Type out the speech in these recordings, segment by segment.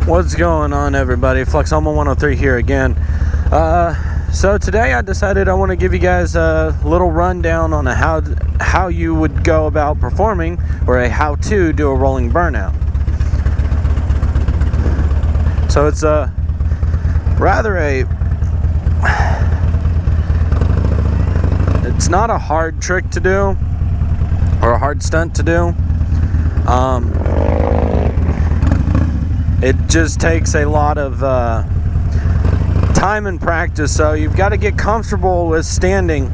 What's going on, everybody? Flex Homo 103 here again. So today I decided I want to give you guys a little rundown on how you would go about performing, or a how-to do a rolling burnout. So it's it's not a hard trick to do or a hard stunt to do. It just takes a lot of time and practice, so you've got to get comfortable with standing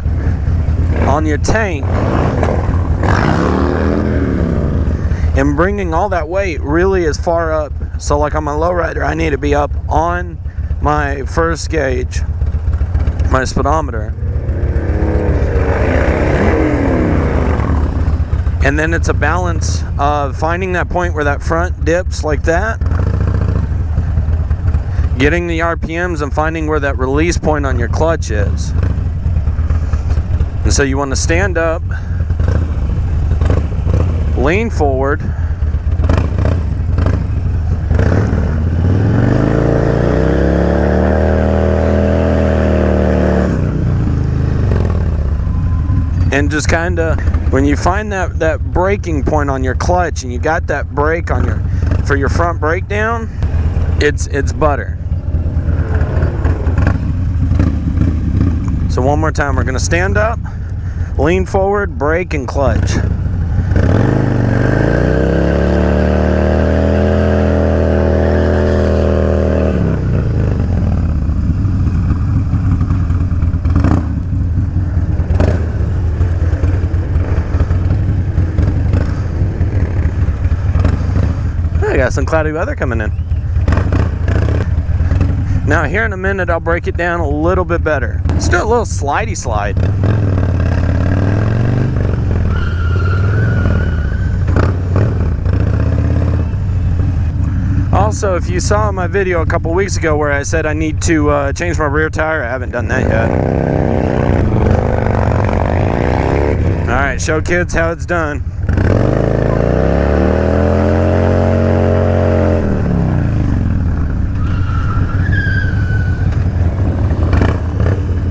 on your tank and bringing all that weight really as far up. So like on my lowrider, I need to be up on my first gauge, my speedometer. And then it's a balance of finding that point where that front dips like that, getting the RPMs, and finding where that release point on your clutch is. And so you want to stand up, lean forward, and just kind of, when you find that braking point on your clutch and you got that brake on for your front brake down, it's butter. So one more time, we're going to stand up, lean forward, brake, and clutch. I got some cloudy weather coming in. Now here in a minute I'll break it down a little bit better. Let's do a little slidey slide. Also, if you saw my video a couple weeks ago where I said I need to change my rear tire, I haven't done that yet. Alright, show kids how it's done.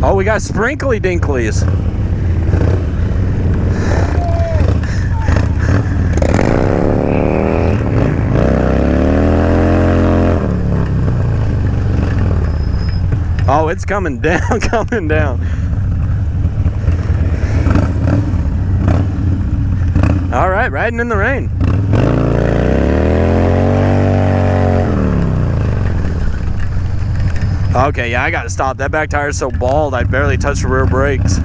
Oh, we got sprinkly dinklies. Oh, it's coming down, coming down. All right, riding in the rain. Okay, yeah, I gotta stop. That back tire is so bald, I barely touched the rear brakes.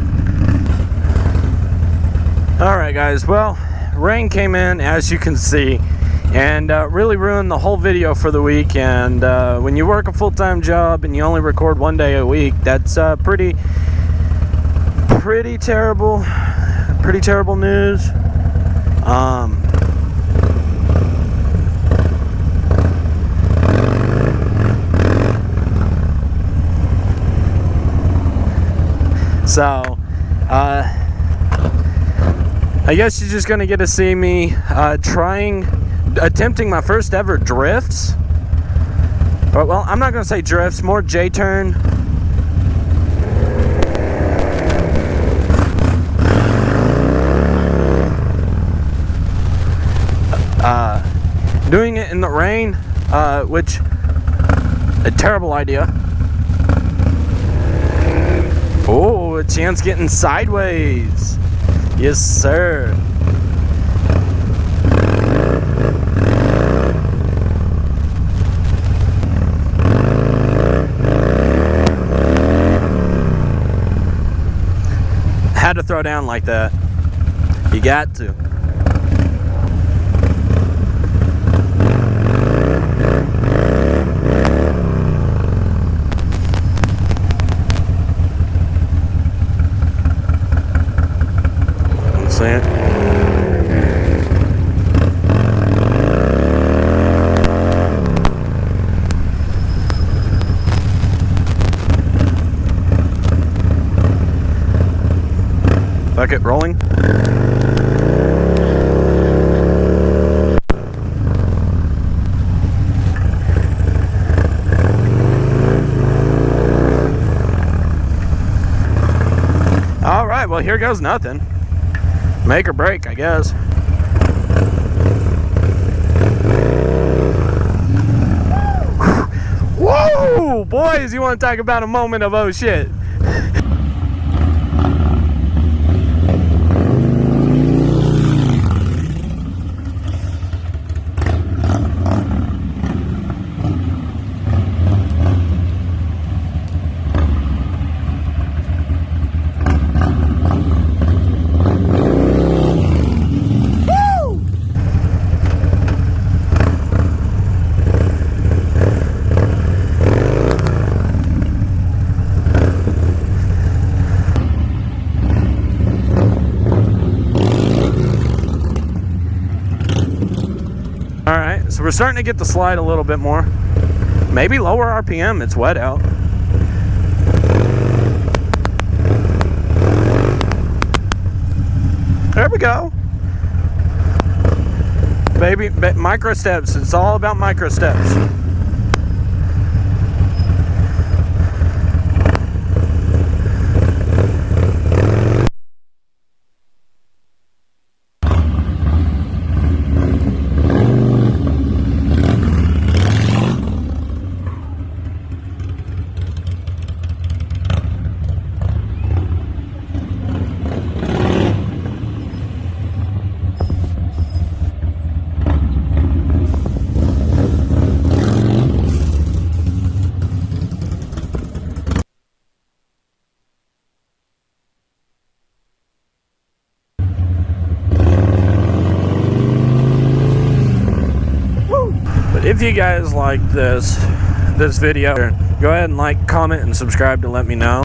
Alright, guys, well, rain came in, as you can see, and really ruined the whole video for the week. And when you work a full-time job and you only record one day a week, that's pretty terrible news. So, I guess you're just gonna get to see me attempting my first ever drifts. Well, I'm not gonna say drifts, more J-turn. Doing it in the rain, which a terrible idea. Oh, a chance getting sideways. Yes, sir. Had to throw down like that. You got to. Bucket rolling. well, here goes nothing. Make or break, I guess. Whoa, boys, you want to talk about a moment of oh shit. Alright, so we're starting to get the slide a little bit more. Maybe lower RPM, it's wet out. There we go. Baby, micro steps, it's all about micro steps. But if you guys like this video, go ahead and like, comment, and subscribe to let me know.